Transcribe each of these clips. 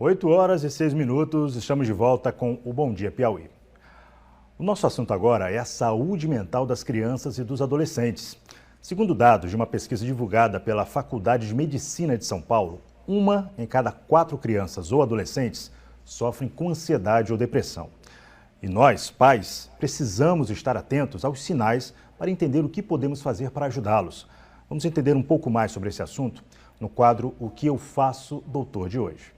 8h06, estamos de volta com o Bom Dia Piauí. O nosso assunto agora é a saúde mental das crianças e dos adolescentes. Segundo dados de uma pesquisa divulgada pela Faculdade de Medicina de São Paulo, 1 em cada 4 crianças ou adolescentes sofrem com ansiedade ou depressão. E nós, pais, precisamos estar atentos aos sinais para entender o que podemos fazer para ajudá-los. Vamos entender um pouco mais sobre esse assunto no quadro O que eu faço, doutor, de hoje.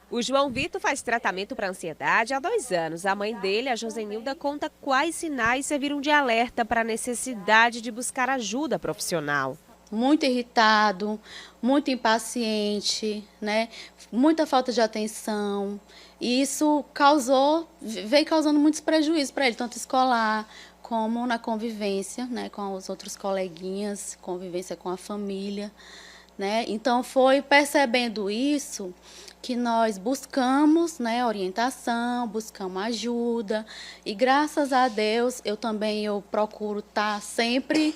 O João Vitor faz tratamento para ansiedade há 2 anos. A mãe dele, a Josenilda, conta quais sinais serviram de alerta para a necessidade de buscar ajuda profissional. Muito irritado, muito impaciente, né? Muita falta de atenção. E isso veio causando muitos prejuízos para ele, tanto escolar como na convivência, né, com os outros coleguinhas, convivência com a família, né? Então foi percebendo isso que nós buscamos, né, orientação, buscamos ajuda e graças a Deus eu procuro estar sempre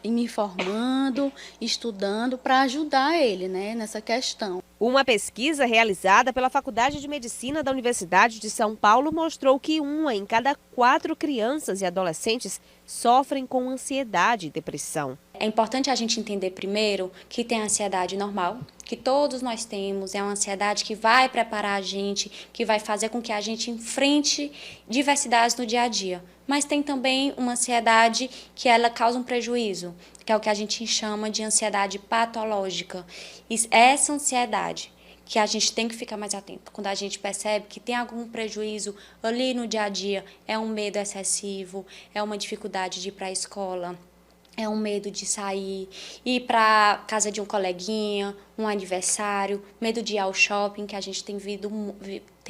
me informando, estudando para ajudar ele, né, nessa questão. Uma pesquisa realizada pela Faculdade de Medicina da Universidade de São Paulo mostrou que 1 em cada 4 crianças e adolescentes sofrem com ansiedade e depressão. É importante a gente entender primeiro que tem a ansiedade normal, que todos nós temos, é uma ansiedade que vai preparar a gente, que vai fazer com que a gente enfrente diversidades no dia a dia. Mas tem também uma ansiedade que ela causa um prejuízo, que é o que a gente chama de ansiedade patológica. E essa ansiedade que a gente tem que ficar mais atento. Quando a gente percebe que tem algum prejuízo ali no dia a dia, é um medo excessivo, é uma dificuldade de ir para a escola, é um medo de sair, ir para casa de um coleguinha, um aniversário, medo de ir ao shopping, que a gente tem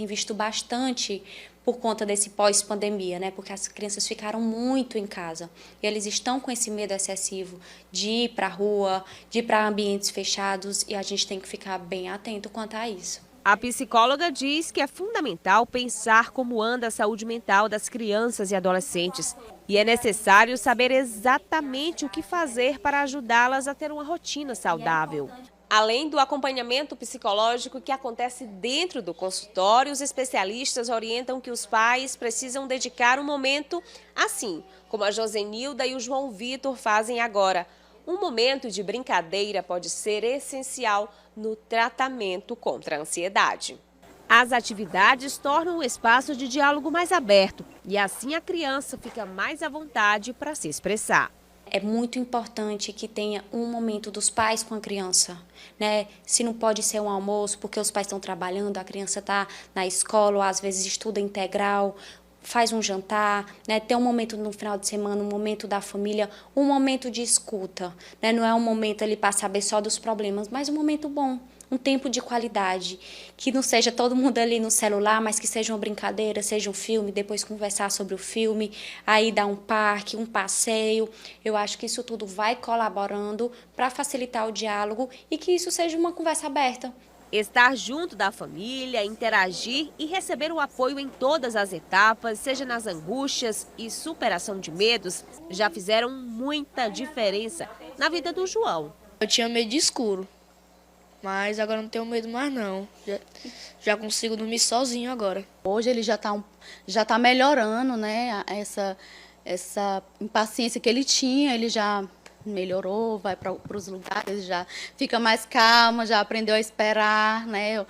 visto bastante por conta desse pós-pandemia, né? Porque as crianças ficaram muito em casa e eles estão com esse medo excessivo de ir para a rua, de ir para ambientes fechados e a gente tem que ficar bem atento quanto a isso. A psicóloga diz que é fundamental pensar como anda a saúde mental das crianças e adolescentes. E é necessário saber exatamente o que fazer para ajudá-las a ter uma rotina saudável. Além do acompanhamento psicológico que acontece dentro do consultório, os especialistas orientam que os pais precisam dedicar um momento assim, como a Josenilda e o João Vitor fazem agora. Um momento de brincadeira pode ser essencial no tratamento contra a ansiedade. As atividades tornam o espaço de diálogo mais aberto e assim a criança fica mais à vontade para se expressar. É muito importante que tenha um momento dos pais com a criança, né? Se não pode ser um almoço porque os pais estão trabalhando, a criança está na escola ou às vezes estuda integral, faz um jantar, né? Ter um momento no final de semana, um momento da família, um momento de escuta, né? Não é um momento ali para saber só dos problemas, mas um momento bom, um tempo de qualidade, que não seja todo mundo ali no celular, mas que seja uma brincadeira, seja um filme, depois conversar sobre o filme, aí dar um parque, um passeio. Eu acho que isso tudo vai colaborando para facilitar o diálogo e que isso seja uma conversa aberta. Estar junto da família, interagir e receber o apoio em todas as etapas, seja nas angústias e superação de medos, já fizeram muita diferença na vida do João. Eu tinha medo de escuro, mas agora não tenho medo mais não. Já consigo dormir sozinho agora. Hoje ele já tá melhorando, né? Essa impaciência que ele tinha, ele já melhorou, vai para os lugares, já fica mais calma, já aprendeu a esperar, né?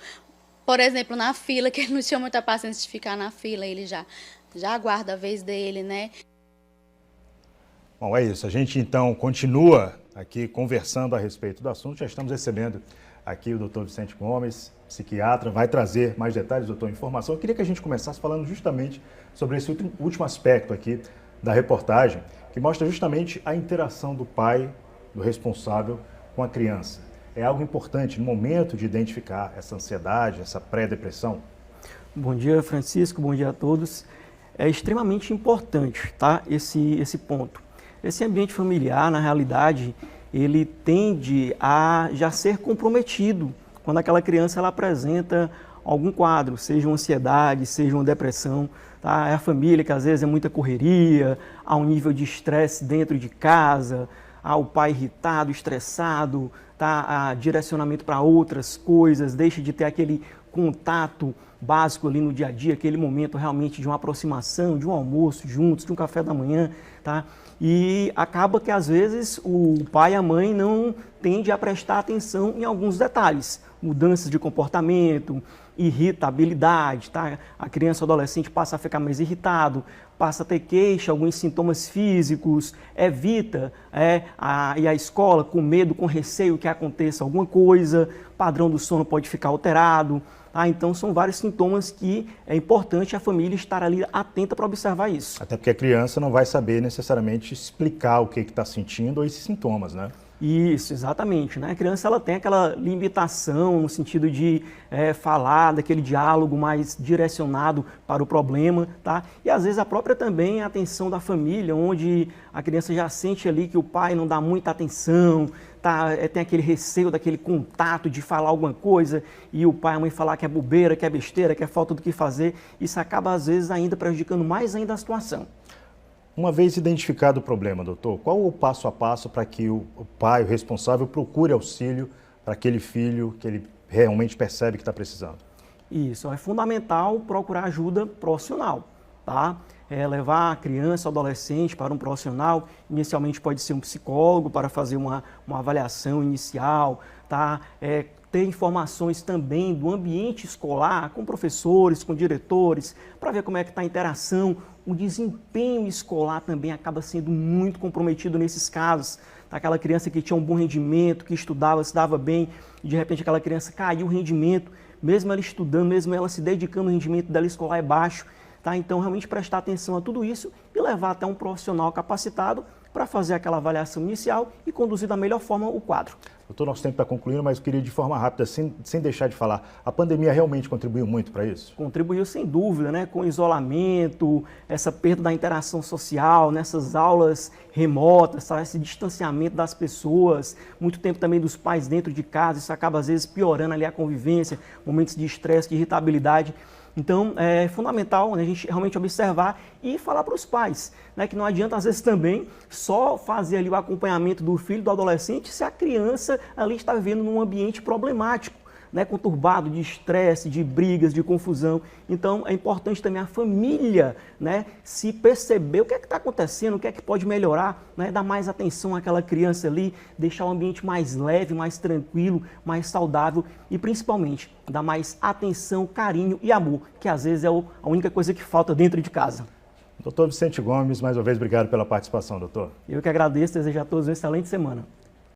Por exemplo, na fila, que ele não tinha muita paciência de ficar na fila, ele já aguarda a vez dele, né? Bom, é isso. A gente então continua aqui conversando a respeito do assunto. Já estamos recebendo aqui o doutor Vicente Gomes, psiquiatra, vai trazer mais detalhes, doutor, informação. Eu queria que a gente começasse falando justamente sobre esse último aspecto aqui da reportagem, que mostra justamente a interação do pai, do responsável, com a criança. É algo importante no momento de identificar essa ansiedade, essa pré-depressão? Bom dia, Francisco, bom dia a todos. É extremamente importante, tá, esse ponto. Esse ambiente familiar, na realidade, ele tende a já ser comprometido quando aquela criança ela apresenta algum quadro, seja uma ansiedade, seja uma depressão. Tá? É a família que às vezes é muita correria, há um nível de estresse dentro de casa, o pai irritado, estressado, tá? Direcionamento para outras coisas, deixa de ter aquele contato básico ali no dia a dia, aquele momento realmente de uma aproximação, de um almoço juntos, de um café da manhã, tá? E acaba que às vezes o pai e a mãe não tendem a prestar atenção em alguns detalhes, mudanças de comportamento, irritabilidade, tá? A criança ou adolescente passa a ficar mais irritado, passa a ter queixa, alguns sintomas físicos, evita ir à escola com medo, com receio que aconteça alguma coisa, padrão do sono pode ficar alterado. Então, são vários sintomas que é importante a família estar ali atenta para observar isso. Até porque a criança não vai saber necessariamente explicar o que está sentindo ou esses sintomas, né? Isso, exatamente, né? A criança ela tem aquela limitação no sentido de falar, daquele diálogo mais direcionado para o problema, tá? E às vezes a própria também atenção da família, onde a criança já sente ali que o pai não dá muita atenção, tá? Tem aquele receio daquele contato de falar alguma coisa e o pai e a mãe falar que é bobeira, que é besteira, que é falta do que fazer. Isso acaba às vezes ainda prejudicando mais ainda a situação. Uma vez identificado o problema, doutor, qual o passo a passo para que o pai, o responsável, procure auxílio para aquele filho que ele realmente percebe que está precisando? Isso, é fundamental procurar ajuda profissional, tá? Levar a criança, adolescente para um profissional, inicialmente pode ser um psicólogo para fazer uma avaliação inicial, tá? Ter informações também do ambiente escolar, com professores, com diretores, para ver como é que está a interação. O desempenho escolar também acaba sendo muito comprometido nesses casos. Aquela criança que tinha um bom rendimento, que estudava, se dava bem, e de repente aquela criança caiu o rendimento, mesmo ela estudando, mesmo ela se dedicando, o rendimento dela escolar é baixo. Tá? Então, realmente prestar atenção a tudo isso e levar até um profissional capacitado para fazer aquela avaliação inicial e conduzir da melhor forma o quadro. Doutor, nosso tempo está concluindo, mas eu queria de forma rápida, sem deixar de falar, a pandemia realmente contribuiu muito para isso? Contribuiu sem dúvida, né? Com o isolamento, essa perda da interação social, nessas aulas remotas, sabe? Esse distanciamento das pessoas, muito tempo também dos pais dentro de casa, isso acaba às vezes piorando ali a convivência, momentos de estresse, de irritabilidade. Então, é fundamental, né, a gente realmente observar e falar para os pais, né, que não adianta, às vezes, também só fazer ali o acompanhamento do filho, do adolescente, se a criança ali está vivendo num ambiente problemático, né, conturbado, de estresse, de brigas, de confusão. Então, é importante também a família, né, se perceber o que é que está acontecendo, o que é que pode melhorar, né, dar mais atenção àquela criança ali, deixar o ambiente mais leve, mais tranquilo, mais saudável e, principalmente, dar mais atenção, carinho e amor, que às vezes é a única coisa que falta dentro de casa. Doutor Vicente Gomes, mais uma vez, obrigado pela participação, doutor. Eu que agradeço, desejo a todos uma excelente semana.